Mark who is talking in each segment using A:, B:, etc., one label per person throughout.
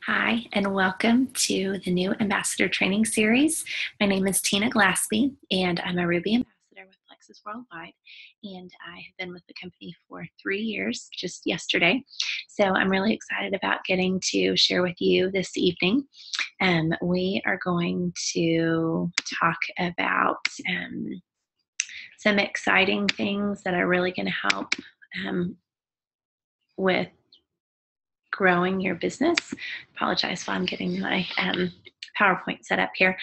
A: Hi, and welcome to the new Ambassador Training Series. My name is Tina Glaspie, and I'm a Ruby Ambassador with Plexus Worldwide. And I have been with the company for 3 years, just yesterday. So I'm really excited about getting to share with you this evening. We are going to talk about some exciting things that are really going to help with growing your business. Apologize while I'm getting my PowerPoint set up here.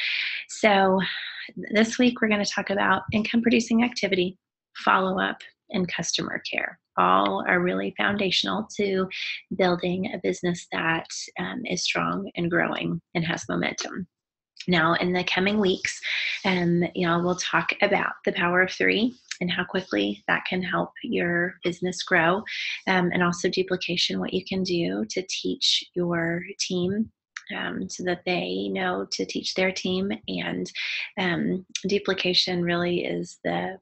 A: So this week we're going to talk about income producing activity, follow-up, and customer care. All are really foundational to building a business that is strong and growing and has momentum. Now, in the coming weeks, we'll talk about the power of three and how quickly that can help your business grow, and also duplication, what you can do to teach your team so that they know to teach their team. And duplication really is the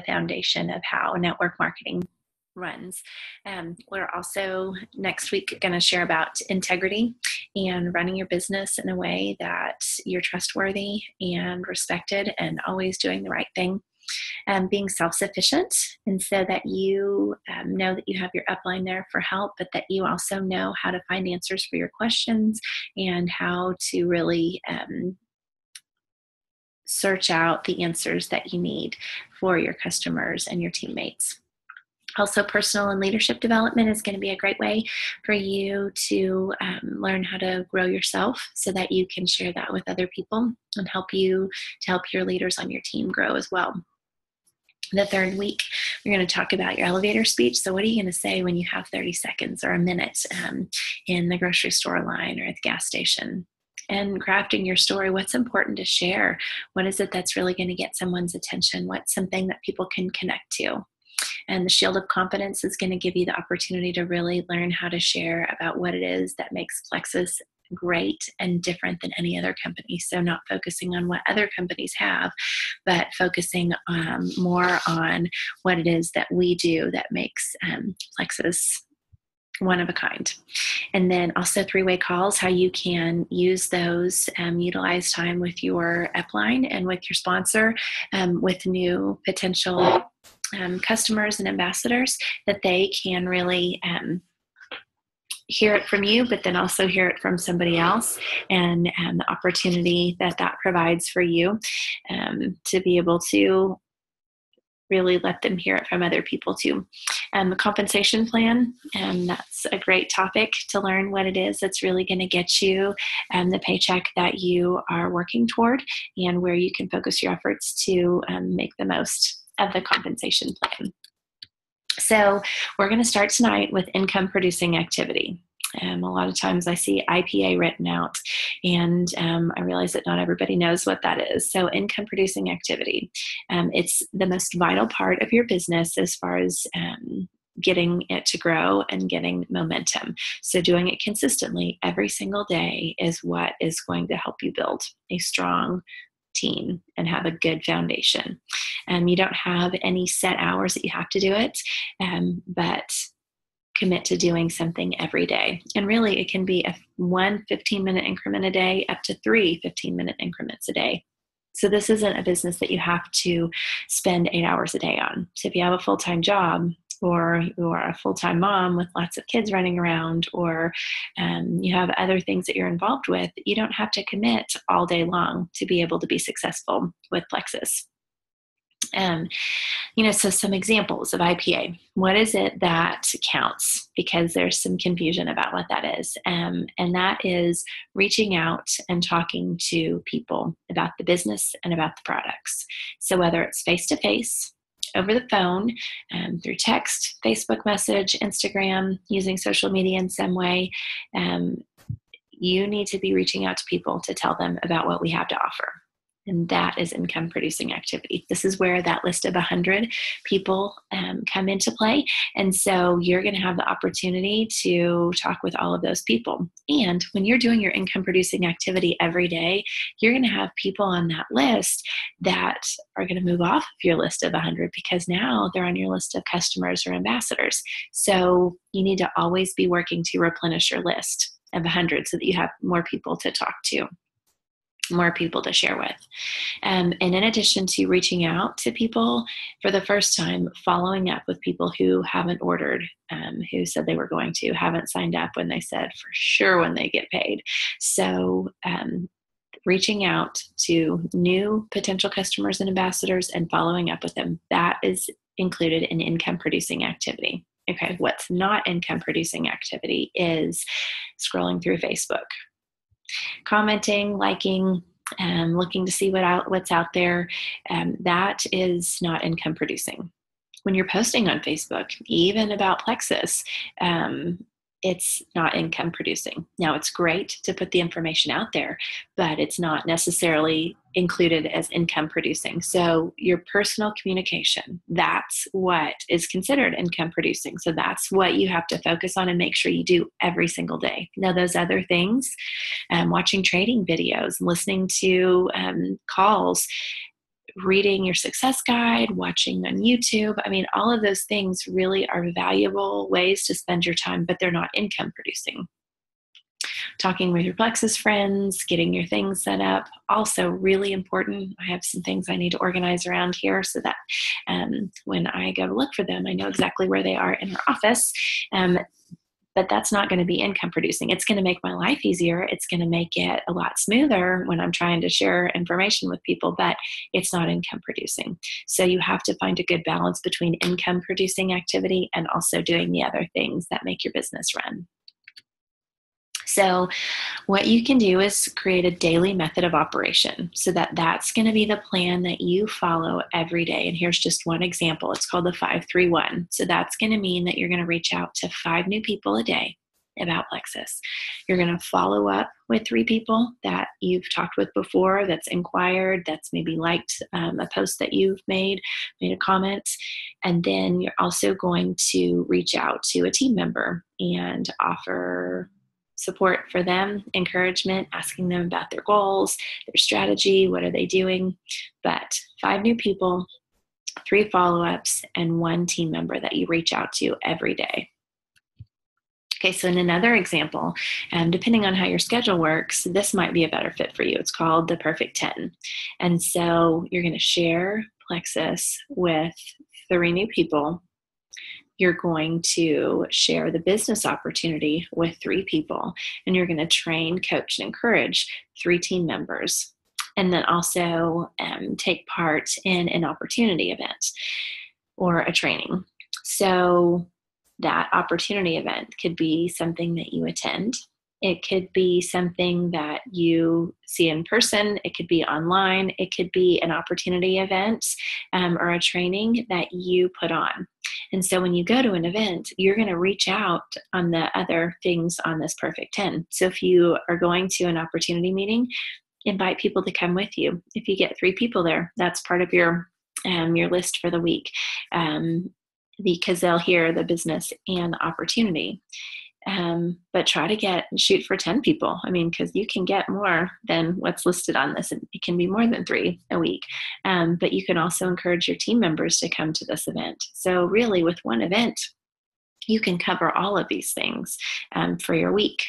A: foundation of how network marketing runs. We're also next week going to share about integrity and running your business in a way that you're trustworthy and respected and always doing the right thing. Being self-sufficient, and so that you know that you have your upline there for help, but that you also know how to find answers for your questions and how to really search out the answers that you need for your customers and your teammates. Also, personal and leadership development is going to be a great way for you to learn how to grow yourself so that you can share that with other people and help your leaders on your team grow as well. The third week, we're going to talk about your elevator speech. So what are you going to say when you have 30 seconds or a minute in the grocery store line or at the gas station? And crafting your story, what's important to share? What is it that's really going to get someone's attention? What's something that people can connect to? And the Shield of Confidence is going to give you the opportunity to really learn how to share about what it is that makes Plexus great and different than any other company. So not focusing on what other companies have, but focusing more on what it is that we do that makes Plexus one of a kind. And then also three-way calls, how you can use those, utilize time with your upline and with your sponsor, with new potential customers and ambassadors, that they can really hear it from you, but then also hear it from somebody else, and the opportunity that provides for you to be able to really let them hear it from other people too. The compensation plan, that's a great topic to learn what it is that's really going to get you the paycheck that you are working toward, and where you can focus your efforts to make the most of the compensation plan. So we're going to start tonight with income producing activity. A lot of times I see IPA written out, and I realize that not everybody knows what that is. So income producing activity, it's the most vital part of your business as far as getting it to grow and getting momentum. So doing it consistently every single day is what is going to help you build a strong team and have a good foundation. You don't have any set hours that you have to do it, but commit to doing something every day. And really, it can be one 15-minute increment a day up to 3 15-minute increments a day. So this isn't a business that you have to spend 8 hours a day on. So if you have a full-time job, or you are a full-time mom with lots of kids running around, or you have other things that you're involved with, you don't have to commit all day long to be able to be successful with Plexus. So some examples of IPA. What is it that counts? Because there's some confusion about what that is. And that is reaching out and talking to people about the business and about the products. So whether it's face-to-face, over the phone, through text, Facebook message, Instagram, using social media in some way, you need to be reaching out to people to tell them about what we have to offer. And that is income producing activity. This is where that list of 100 people come into play. And so you're going to have the opportunity to talk with all of those people. And when you're doing your income producing activity every day, you're going to have people on that list that are going to move off of your list of 100 because now they're on your list of customers or ambassadors. So you need to always be working to replenish your list. of 100 so that you have more people to talk to, more people to share with. And in addition to reaching out to people for the first time, following up with people who haven't ordered, who said they were going to, haven't signed up when they said for sure when they get paid. So reaching out to new potential customers and ambassadors and following up with them, that is included in income producing activity. Okay, what's not income producing activity is scrolling through Facebook, commenting, liking, looking to see what's out there. That is not income producing. When you're posting on Facebook, even about Plexus, it's not income producing. Now, it's great to put the information out there, but it's not necessarily included as income producing. So your personal communication, that's what is considered income producing. So that's what you have to focus on and make sure you do every single day. Now, those other things, watching trading videos, listening to calls, reading your success guide, watching on YouTube. I mean, all of those things really are valuable ways to spend your time, but they're not income producing. Talking with your Plexus friends, getting your things set up, also really important. I have some things I need to organize around here so that when I go to look for them, I know exactly where they are in our office. But that's not going to be income producing. It's going to make my life easier. It's going to make it a lot smoother when I'm trying to share information with people, but it's not income producing. So you have to find a good balance between income producing activity and also doing the other things that make your business run. So what you can do is create a daily method of operation so that's going to be the plan that you follow every day. And here's just one example. It's called the 5-3-1. So that's going to mean that you're going to reach out to 5 new people a day about Plexus. You're going to follow up with 3 people that you've talked with before, that's inquired, that's maybe liked a post that you've made a comment. And then you're also going to reach out to a team member and offer support for them, encouragement, asking them about their goals, their strategy, what are they doing. But 5 new people, 3 follow-ups, and 1 team member that you reach out to every day. Okay, so in another example, depending on how your schedule works, this might be a better fit for you. It's called the Perfect 10. And so you're going to share Plexus with 3 new people. You're going to share the business opportunity with 3 people, and you're going to train, coach, and encourage 3 team members, and then also take part in an opportunity event or a training. So that opportunity event could be something that you attend. It could be something that you see in person. It could be online. It could be an opportunity event or a training that you put on. And so when you go to an event, you're going to reach out on the other things on this Perfect 10. So if you are going to an opportunity meeting, invite people to come with you. If you get 3 people there, that's part of your list for the week because they'll hear the business and the opportunity. But try to shoot for 10 people. I mean, because you can get more than what's listed on this. And it can be more than 3 a week. But you can also encourage your team members to come to this event. So really with one event, you can cover all of these things for your week.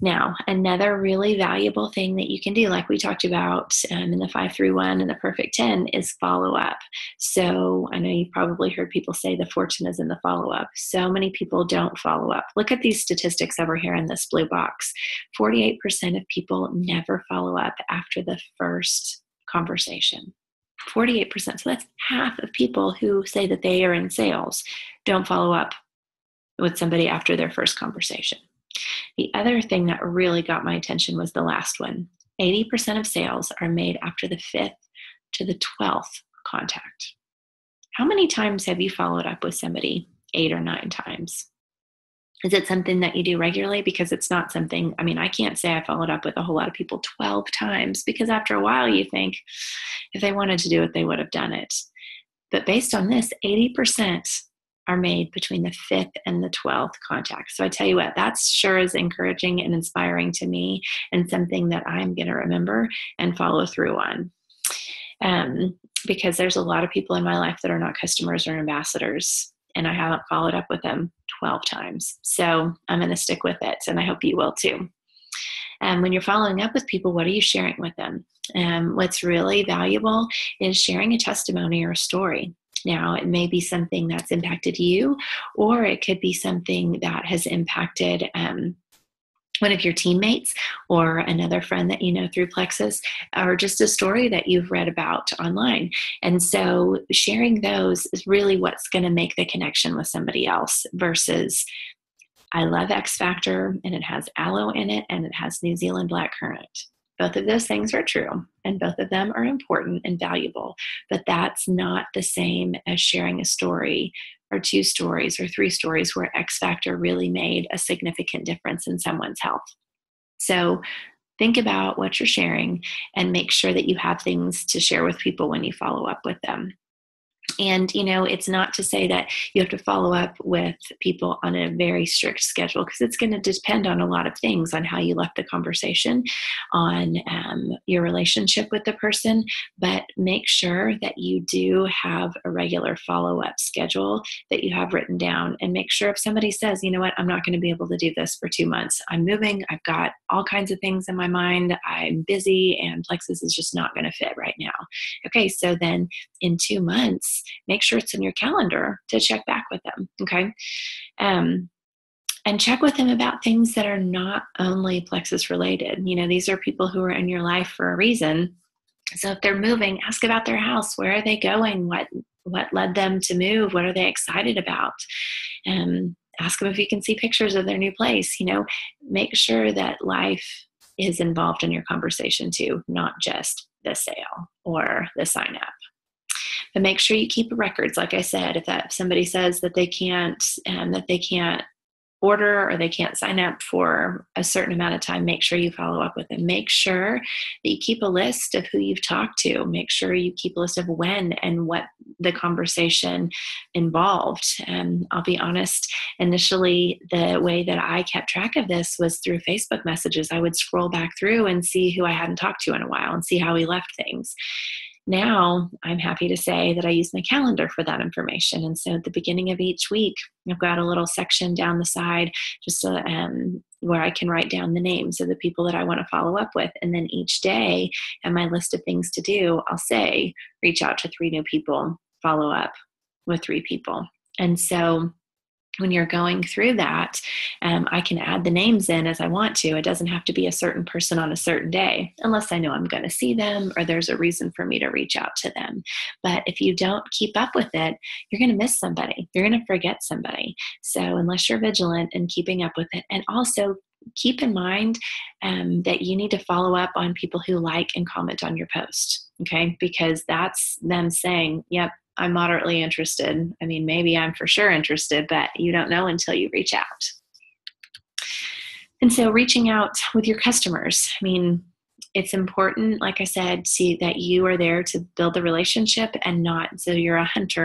A: Now, another really valuable thing that you can do, like we talked about in the 5-3-1 and the Perfect 10, is follow up. So I know you've probably heard people say the fortune is in the follow up. So many people don't follow up. Look at these statistics over here in this blue box. 48% of people never follow up after the first conversation. 48%. So that's half of people who say that they are in sales don't follow up with somebody after their first conversation. The other thing that really got my attention was the last one. 80% of sales are made after the 5th to the 12th contact. How many times have you followed up with somebody? 8 or 9 times. Is it something that you do regularly? Because it's not something, I can't say I followed up with a whole lot of people 12 times because after a while you think if they wanted to do it, they would have done it. But based on this, 80% are made between the 5th and the 12th contact. So I tell you what, that sure is encouraging and inspiring to me and something that I'm going to remember and follow through on. Because there's a lot of people in my life that are not customers or ambassadors. and I haven't followed up with them 12 times. So I'm going to stick with it, and I hope you will too. And when you're following up with people, what are you sharing with them? What's really valuable is sharing a testimony or a story. Now, it may be something that's impacted you, or it could be something that has impacted one of your teammates or another friend that you know through Plexus, or just a story that you've read about online. And so sharing those is really what's going to make the connection with somebody else versus, I love X Factor and it has aloe in it and it has New Zealand blackcurrant. Both of those things are true, and both of them are important and valuable, but that's not the same as sharing a story or 2 stories or 3 stories where X Factor really made a significant difference in someone's health. So think about what you're sharing and make sure that you have things to share with people when you follow up with them. And, it's not to say that you have to follow up with people on a very strict schedule, because it's going to depend on a lot of things, on how you left the conversation, on your relationship with the person. But make sure that you do have a regular follow-up schedule that you have written down. And make sure if somebody says, you know what, I'm not going to be able to do this for 2 months. I'm moving. I've got all kinds of things in my mind. I'm busy, and Plexus is just not going to fit right now. Okay, so then in 2 months, make sure it's in your calendar to check back with them, okay? And check with them about things that are not only Plexus related. These are people who are in your life for a reason. So if they're moving, ask about their house. Where are they going? What led them to move? What are they excited about? Ask them if you can see pictures of their new place. Make sure that life is involved in your conversation too, not just the sale or the sign up. But make sure you keep records. Like I said, if somebody says that they can't order or they can't sign up for a certain amount of time, make sure you follow up with them. Make sure that you keep a list of who you've talked to. Make sure you keep a list of when and what the conversation involved. I'll be honest, initially, the way that I kept track of this was through Facebook messages. I would scroll back through and see who I hadn't talked to in a while and see how we left things. Now, I'm happy to say that I use my calendar for that information. And so at the beginning of each week, I've got a little section down the side just where I can write down the names of the people that I want to follow up with. And then each day on my list of things to do, I'll say, reach out to 3 new people, follow up with 3 people. And so when you're going through that, I can add the names in as I want to. It doesn't have to be a certain person on a certain day, unless I know I'm going to see them or there's a reason for me to reach out to them. But if you don't keep up with it, you're going to miss somebody. You're going to forget somebody. So unless you're vigilant in keeping up with it, and also keep in mind that you need to follow up on people who like and comment on your post, okay? Because that's them saying, yep, I'm moderately interested. I mean, maybe I'm for sure interested, but you don't know until you reach out. And so reaching out with your customers, it's important, like I said, see that you are there to build the relationship and not, so you're a hunter,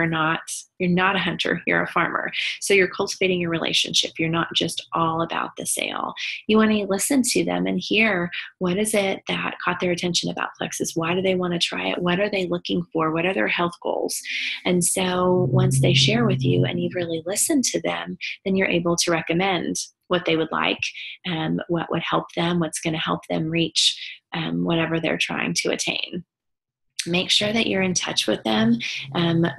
A: you're not a hunter, you're a farmer. So you're cultivating your relationship. You're not just all about the sale. You want to listen to them and hear, what is it that caught their attention about Plexus? Why do they want to try it? What are they looking for? What are their health goals? And so once they share with you and you've really listened to them, then you're able to recommend what they would like, what would help them, what's going to help them reach whatever they're trying to attain. Make sure that you're in touch with them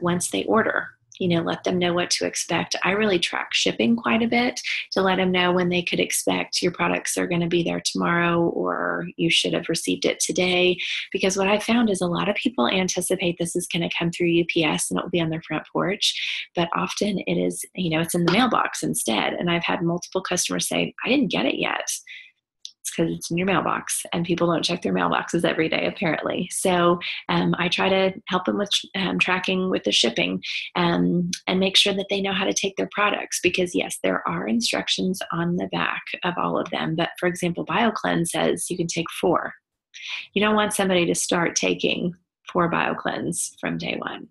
A: once they order. Let them know what to expect. I really track shipping quite a bit to let them know when they could expect your products are going to be there tomorrow, or you should have received it today. Because what I found is a lot of people anticipate this is going to come through UPS and it will be on their front porch. But often it is, it's in the mailbox instead. And I've had multiple customers say, I didn't get it yet. It's because it's in your mailbox, and people don't check their mailboxes every day, apparently. So I try to help them with tracking with the shipping and make sure that they know how to take their products, because yes, there are instructions on the back of all of them. But for example, BioCleanse says you can take 4. You don't want somebody to start taking 4 BioCleanse from day one.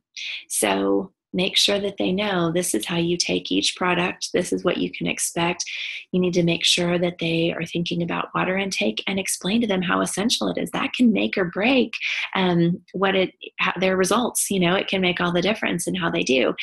A: So make sure that they know this is how you take each product. This is what you can expect. You need to make sure that they are thinking about water intake and explain to them how essential it is. That can make or break their results. It can make all the difference in how they do.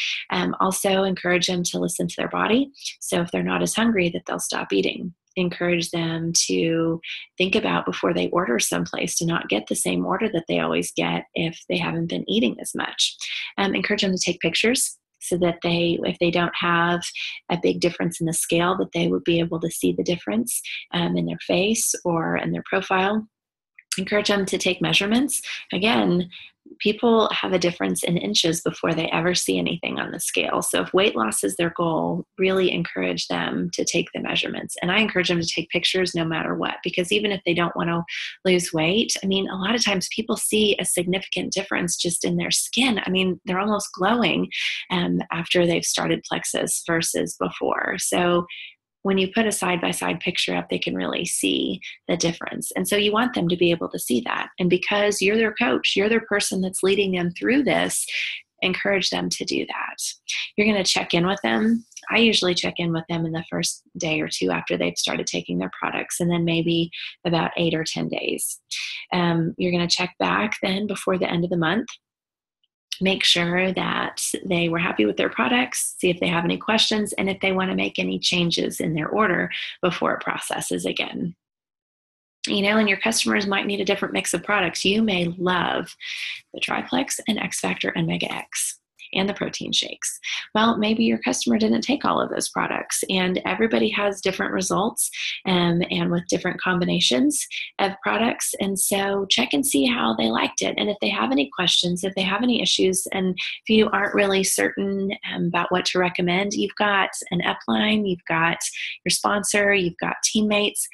A: Also encourage them to listen to their body. So if they're not as hungry, that they'll stop eating. Encourage them to think about before they order someplace to not get the same order that they always get if they haven't been eating as much. Encourage them to take pictures so that if they don't have a big difference in the scale, that they would be able to see the difference in their face or in their profile. Encourage them to take measurements. Again, people have a difference in inches before they ever see anything on the scale. So if weight loss is their goal, really encourage them to take the measurements. And I encourage them to take pictures no matter what, because even if they don't want to lose weight, a lot of times people see a significant difference just in their skin. They're almost glowing after they've started Plexus versus before. So when you put a side-by-side picture up, they can really see the difference. And so you want them to be able to see that. And because you're their coach, you're their person that's leading them through this, encourage them to do that. You're going to check in with them. I usually check in with them in the first day or two after they've started taking their products, and then maybe about 8 or 10 days. You're going to check back then before the end of the month. Make sure that they were happy with their products, see if they have any questions, and if they want to make any changes in their order before it processes again. And your customers might need a different mix of products. You may love the Triplex and X Factor and Mega X and the protein shakes. Well, maybe your customer didn't take all of those products, and everybody has different results and with different combinations of products. And so check and see how they liked it. And if they have any questions, if they have any issues, and if you aren't really certain about what to recommend, you've got an upline, you've got your sponsor, you've got teammates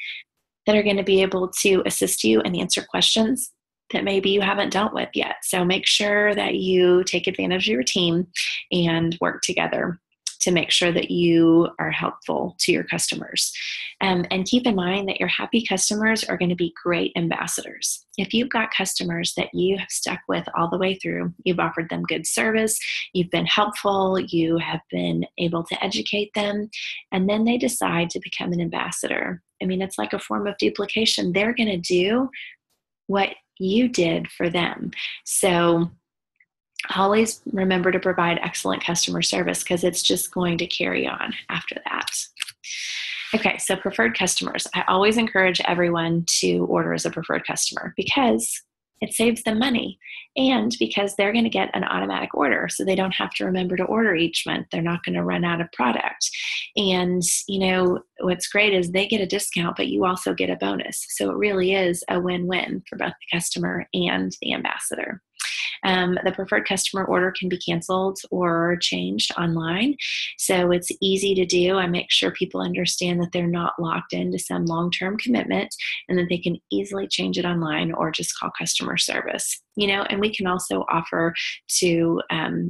A: that are going to be able to assist you and answer questions that maybe you haven't dealt with yet. So make sure that you take advantage of your team and work together to make sure that you are helpful to your customers. And keep in mind that your happy customers are going to be great ambassadors. If you've got customers that you have stuck with all the way through, you've offered them good service, you've been helpful, you have been able to educate them, and then they decide to become an ambassador. It's like a form of duplication. They're going to do what you did for them. So always remember to provide excellent customer service, because it's just going to carry on after that. Okay, so preferred customers. I always encourage everyone to order as a preferred customer because it saves them money, and because they're going to get an automatic order, so they don't have to remember to order each month. They're not going to run out of product. And what's great is they get a discount, but you also get a bonus. So it really is a win-win for both the customer and the ambassador. The preferred customer order can be canceled or changed online. So it's easy to do. I make sure people understand that they're not locked into some long-term commitment, and that they can easily change it online or just call customer service. And we can also offer to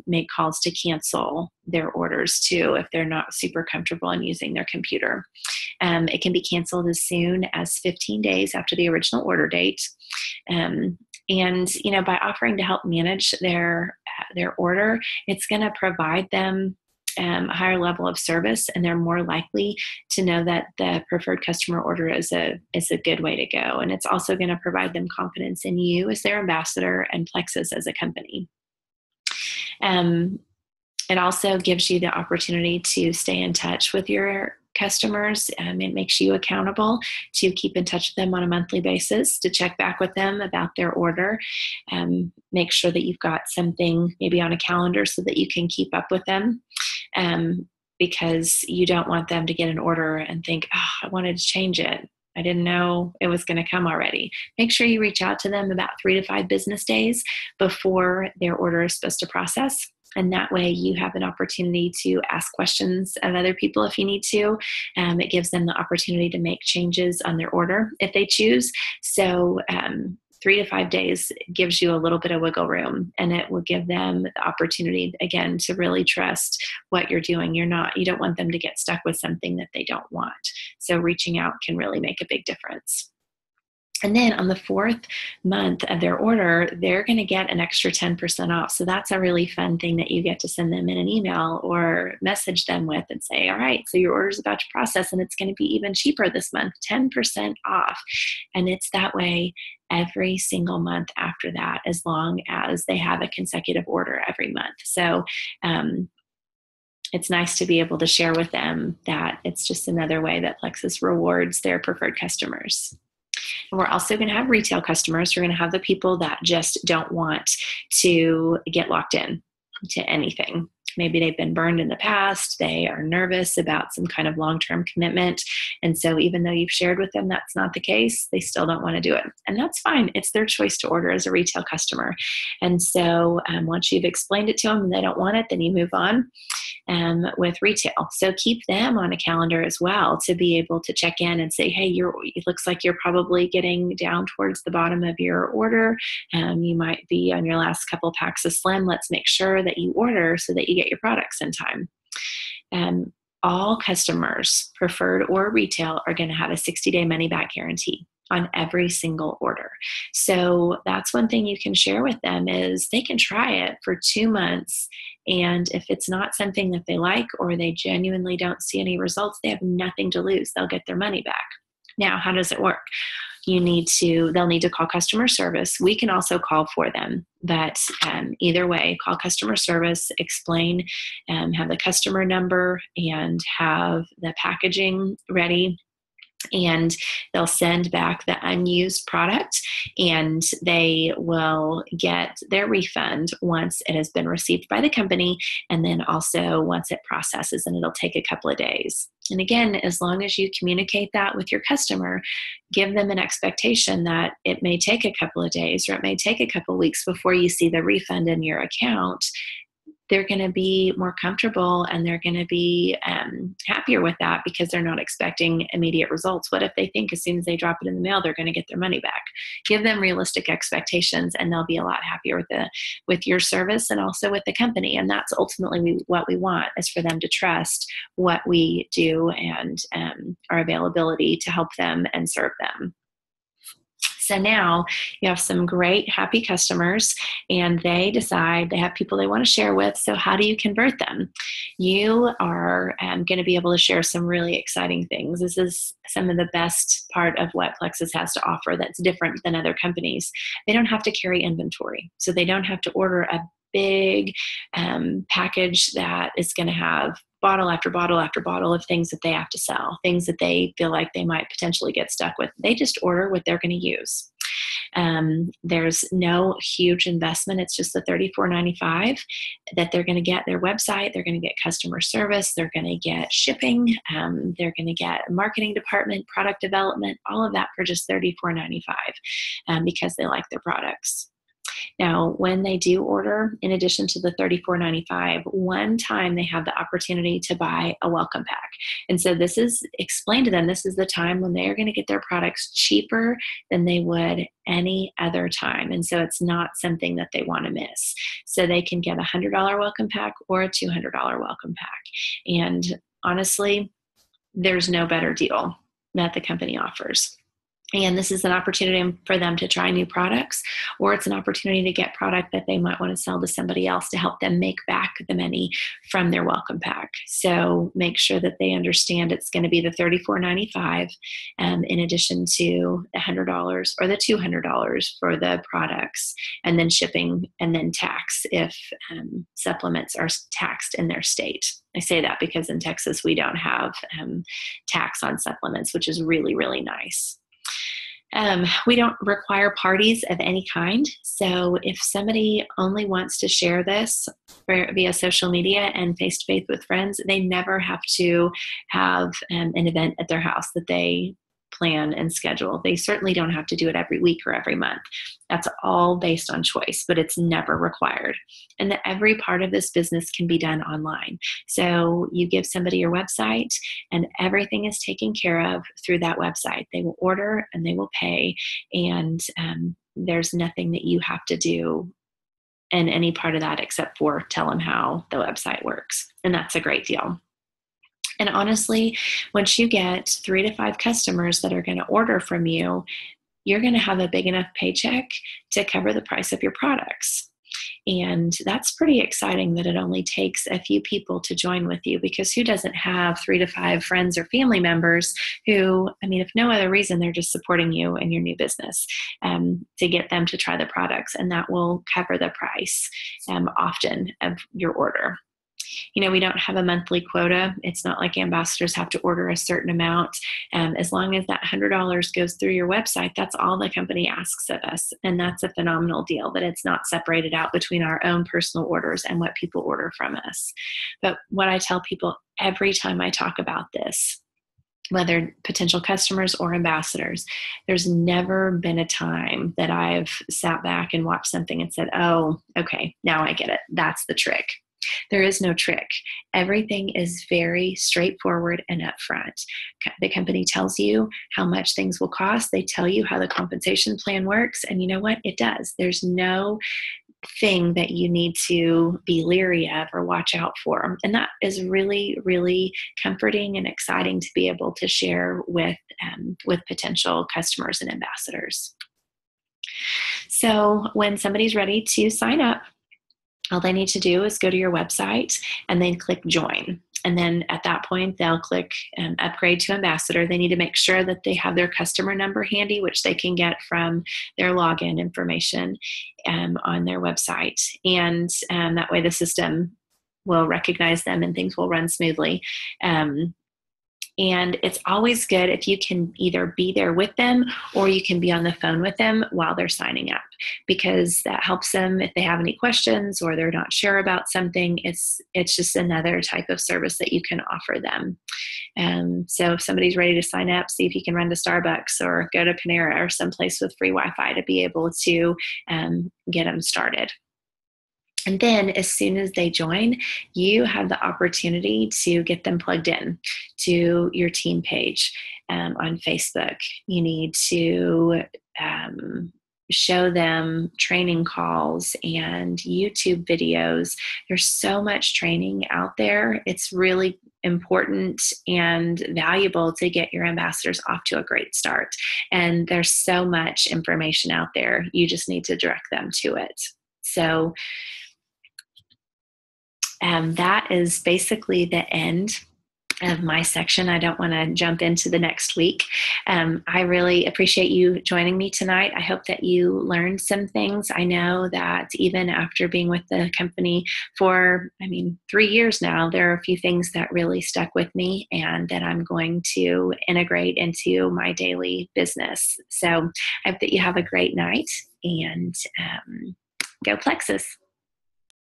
A: make calls to cancel their orders too if they're not super comfortable in using their computer. It can be canceled as soon as 15 days after the original order date. And by offering to help manage their order, it's going to provide them a higher level of service, and they're more likely to know that the preferred customer order is a good way to go. And it's also going to provide them confidence in you as their ambassador and Plexus as a company. It also gives you the opportunity to stay in touch with your customers. It makes you accountable to keep in touch with them on a monthly basis, to check back with them about their order. Make sure that you've got something maybe on a calendar so that you can keep up with them, because you don't want them to get an order and think, I wanted to change it. I didn't know it was going to come already. Make sure you reach out to them about 3 to 5 business days before their order is supposed to process. And that way you have an opportunity to ask questions of other people if you need to. It gives them the opportunity to make changes on their order if they choose. So 3 to 5 days gives you a little bit of wiggle room, and it will give them the opportunity, again, to really trust what you're doing. You don't want them to get stuck with something that they don't want. So reaching out can really make a big difference. And then on the fourth month of their order, they're going to get an extra 10% off. So that's a really fun thing that you get to send them in an email or message them with and say, all right, so your order is about to process and it's going to be even cheaper this month, 10% off. And it's that way every single month after that, as long as they have a consecutive order every month. So it's nice to be able to share with them that it's just another way that Plexus rewards their preferred customers. And we're also going to have retail customers. We're going to have the people that just don't want to get locked in to anything. Maybe they've been burned in the past. They are nervous about some kind of long-term commitment. And so even though you've shared with them that's not the case, they still don't want to do it. And that's fine. It's their choice to order as a retail customer. And so once you've explained it to them and they don't want it, then you move on with retail. So keep them on a calendar as well to be able to check in and say, hey, it looks like you're probably getting down towards the bottom of your order. You might be on your last couple packs of Slim. Let's make sure that you order so that you get your products in time. All customers, preferred or retail, are going to have a 60-day money-back guarantee on every single order. So that's one thing you can share with them is they can try it for 2 months. And if it's not something that they like or they genuinely don't see any results, they have nothing to lose. They'll get their money back. Now, how does it work? They'll need to call customer service. We can also call for them, but either way, call customer service, explain, have the customer number and have the packaging ready. And they'll send back the unused product and they will get their refund once it has been received by the company, and then also once it processes, and it'll take a couple of days. And again, as long as you communicate that with your customer, give them an expectation that it may take a couple of days or it may take a couple of weeks before you see the refund in your account, they're going to be more comfortable and they're going to be happier with that because they're not expecting immediate results. What if they think as soon as they drop it in the mail, they're going to get their money back? Give them realistic expectations and they'll be a lot happier with your service and also with the company. And that's ultimately what we want, is for them to trust what we do and our availability to help them and serve them. So now you have some great, happy customers and they decide they have people they want to share with. So how do you convert them? You are going to be able to share some really exciting things. This is some of the best part of what Plexus has to offer that's different than other companies. They don't have to carry inventory. So they don't have to order a big package that is going to have bottle after bottle after bottle of things that they have to sell, things that they feel like they might potentially get stuck with. They just order what they're going to use. There's no huge investment. It's just the $34.95 that they're going to get their website. They're going to get customer service. They're going to get shipping. They're going to get a marketing department, product development, all of that for just $34.95 because they like their products. Now, when they do order, in addition to the $34.95, one time they have the opportunity to buy a welcome pack. And so this is explained to them. This is the time when they are going to get their products cheaper than they would any other time. And so it's not something that they want to miss. So they can get a $100 welcome pack or a $200 welcome pack. And honestly, there's no better deal that the company offers. And this is an opportunity for them to try new products, or it's an opportunity to get product that they might want to sell to somebody else to help them make back the money from their welcome pack. So make sure that they understand it's going to be the $34.95 in addition to the $100 or the $200 for the products, and then shipping and then tax if supplements are taxed in their state. I say that because in Texas we don't have tax on supplements, which is really, really nice. We don't require parties of any kind. So if somebody only wants to share this via social media and face-to-face with friends, they never have to have an event at their house that they plan and schedule. They certainly don't have to do it every week or every month. That's all based on choice, but it's never required. And that every part of this business can be done online. So you give somebody your website and everything is taken care of through that website. They will order and they will pay, and there's nothing that you have to do in any part of that except for tell them how the website works. And that's a great deal. And honestly, once you get 3 to 5 customers that are going to order from you, you're going to have a big enough paycheck to cover the price of your products. And that's pretty exciting that it only takes a few people to join with you, because who doesn't have 3 to 5 friends or family members who, I mean, if no other reason, they're just supporting you in your new business to get them to try the products, and that will cover the price often of your order. We don't have a monthly quota. It's not like ambassadors have to order a certain amount. As long as that $100 goes through your website, that's all the company asks of us. And that's a phenomenal deal, that it's not separated out between our own personal orders and what people order from us. But what I tell people every time I talk about this, whether potential customers or ambassadors, there's never been a time that I've sat back and watched something and said, oh, okay, now I get it. That's the trick. There is no trick. Everything is very straightforward and upfront. The company tells you how much things will cost. They tell you how the compensation plan works. And you know what? It does. There's no thing that you need to be leery of or watch out for. And that is really, really comforting and exciting to be able to share with potential customers and ambassadors. So when somebody's ready to sign up, all they need to do is go to your website and then click join. And then at that point, they'll click upgrade to ambassador. They need to make sure that they have their customer number handy, which they can get from their login information on their website. And that way the system will recognize them and things will run smoothly. And it's always good if you can either be there with them or you can be on the phone with them while they're signing up, because that helps them if they have any questions or they're not sure about something. It's just another type of service that you can offer them. So if somebody's ready to sign up, see if you can run to Starbucks or go to Panera or someplace with free Wi-Fi to be able to get them started. And then as soon as they join, you have the opportunity to get them plugged in to your team page on Facebook. You need to show them training calls and YouTube videos. There's so much training out there. It's really important and valuable to get your ambassadors off to a great start. And there's so much information out there. You just need to direct them to it. So that is basically the end of my section. I don't want to jump into the next week. I really appreciate you joining me tonight. I hope that you learned some things. I know that even after being with the company for, 3 years now, there are a few things that really stuck with me and that I'm going to integrate into my daily business. So I hope that you have a great night, and go Plexus.